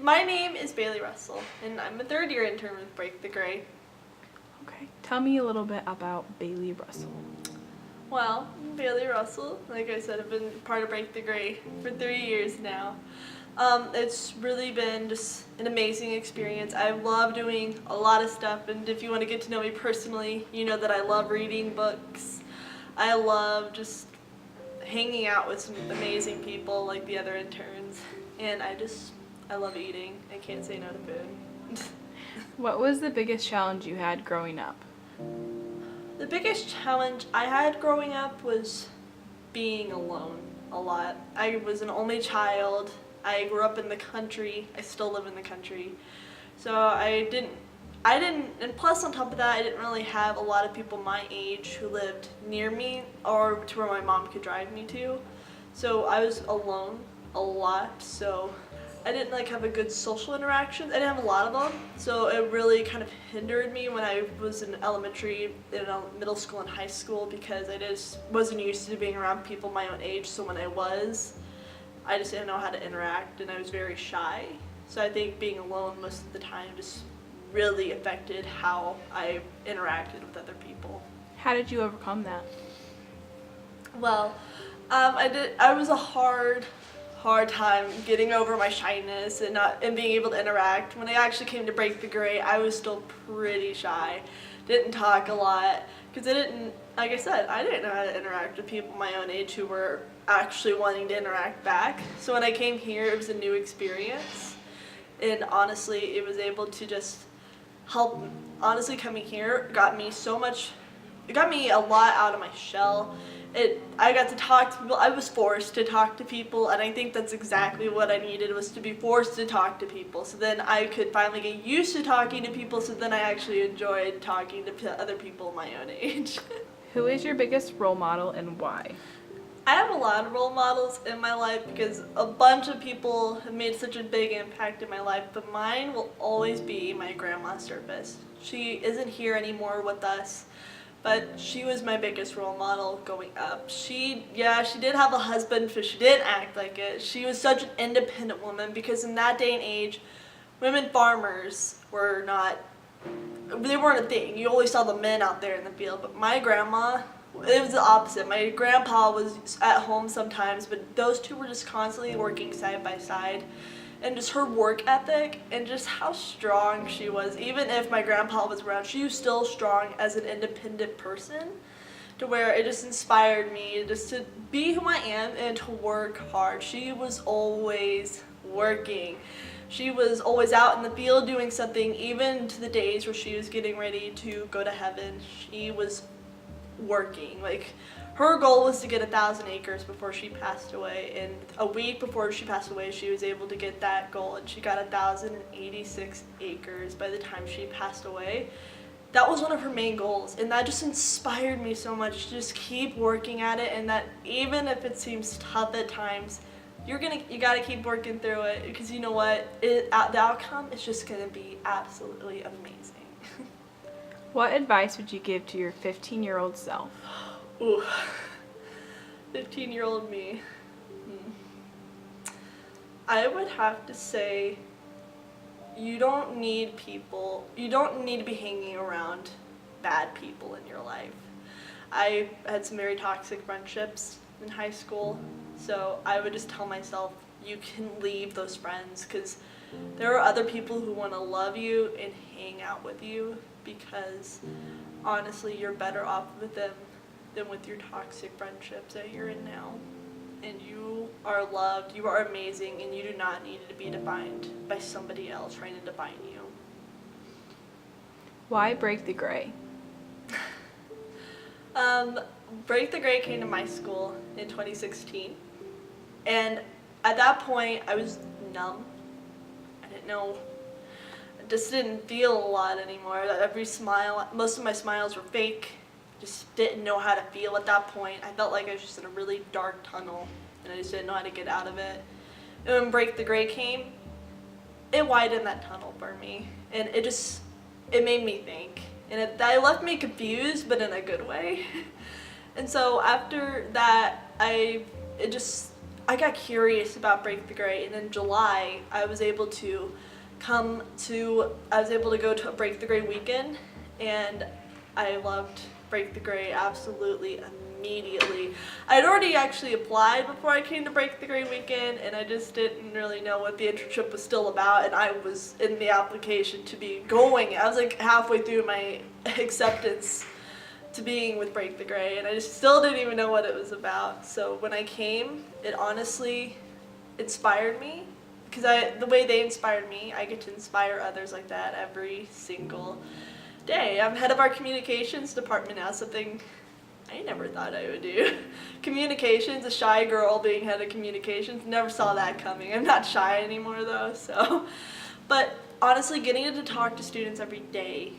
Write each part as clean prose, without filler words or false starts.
My name is Bailey Russell, and I'm a third-year intern with Break the Gray. Okay, tell me a little bit about Bailey Russell. Well, Bailey Russell, like I said, I've been part of Break the Gray for 3 years now. It's really been just an amazing experience. I love doing a lot of stuff, and if you want to get to know me personally, you know that I love reading books. I love just hanging out with some amazing people like the other interns, and I love eating. I can't say no to food. What was the biggest challenge you had growing up? The biggest challenge I had growing up was being alone a lot. I was an only child. I grew up in the country. I still live in the country. So and plus on top of that, I didn't really have a lot of people my age who lived near me or to where my mom could drive me to. So I was alone a lot, so I didn't have a good social interaction. I didn't have a lot of them, so it really kind of hindered me when I was in elementary, middle school, and high school because I just wasn't used to being around people my own age. So when I just didn't know how to interact, and I was very shy. So I think being alone most of the time just really affected how I interacted with other people. How did you overcome that? Well, I was a hard time getting over my shyness and being able to interact. When I actually came to Break the Gray, I was still pretty shy. Didn't talk a lot because like I said, I didn't know how to interact with people my own age who were actually wanting to interact back. So when I came here, it was a new experience, and honestly, it was able to just help. Honestly, coming here got me a lot out of my shell. I got to talk to people. I was forced to talk to people, and I think that's exactly what I needed, was to be forced to talk to people. So then I could finally get used to talking to people, so then I actually enjoyed talking to other people my own age. Who is your biggest role model and why? I have a lot of role models in my life because a bunch of people have made such a big impact in my life, but mine will always be my grandma Service. She isn't here anymore with us, but she was my biggest role model going up. She did have a husband, but she didn't act like it. She was such an independent woman because in that day and age, women farmers weren't a thing. You always saw the men out there in the field, but my grandma, it was the opposite. My grandpa was at home sometimes, but those two were just constantly working side by side. And just her work ethic and just how strong she was. Even if my grandpa was around, she was still strong as an independent person, to where it just inspired me just to be who I am and to work hard. She was always working. She was always out in the field doing something, even to the days where she was getting ready to go to heaven. She was working. Her goal was to get 1,000 acres before she passed away, and a week before she passed away, she was able to get that goal, and she got 1,086 acres by the time she passed away. That was one of her main goals, and that just inspired me so much to just keep working at it, and that even if it seems tough at times, you gotta keep working through it, because you know what, the outcome is just gonna be absolutely amazing. What advice would you give to your 15-year-old self? Ooh, 15-year-old me. I would have to say you don't need to be hanging around bad people in your life. I had some very toxic friendships in high school, so I would just tell myself you can leave those friends because there are other people who want to love you and hang out with you, because honestly you're better off with them than with your toxic friendships that you're in now. And you are loved, you are amazing, and you do not need to be defined by somebody else trying to define you. Why Break the Gray? Break the Gray came to my school in 2016, and at that point I was numb. I didn't know, I just didn't feel a lot anymore. Most of my smiles were fake. Just didn't know how to feel at that point. I felt like I was just in a really dark tunnel, and I just didn't know how to get out of it. And when Break the Gray came, it widened that tunnel for me, and it made me think. And that left me confused, but in a good way. And so after that, I I got curious about Break the Gray, and in July I was able to go to a Break the Gray weekend, and I loved Break the Gray absolutely immediately. I'd already actually applied before I came to Break the Gray weekend, and I just didn't really know what the internship was still about, and I was in the application to be going. I was like halfway through my acceptance to being with Break the Gray, and I just still didn't even know what it was about. So when I came, it honestly inspired me, because the way they inspired me, I get to inspire others like that every single day. I'm head of our communications department now, something I never thought I would do. Communications, a shy girl being head of communications, never saw that coming. I'm not shy anymore though, so. But honestly, getting to talk to students every day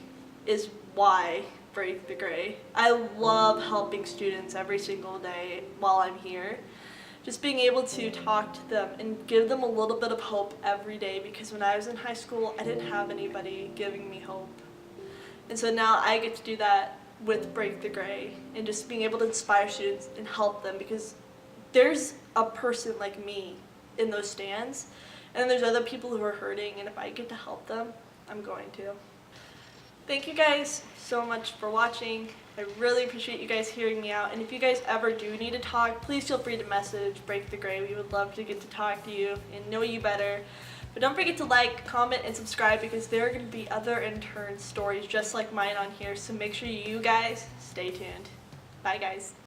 is why Break the Gray. I love helping students every single day while I'm here. Just being able to talk to them and give them a little bit of hope every day, because when I was in high school, I didn't have anybody giving me hope. And so now I get to do that with Break the Gray, and just being able to inspire students and help them, because there's a person like me in those stands, and there's other people who are hurting, and if I get to help them, I'm going to. Thank you guys so much for watching. I really appreciate you guys hearing me out, and if you guys ever do need to talk, please feel free to message Break the Gray. We would love to get to talk to you and know you better. But don't forget to like, comment, and subscribe, because there are going to be other intern stories just like mine on here, so make sure you guys stay tuned. Bye guys.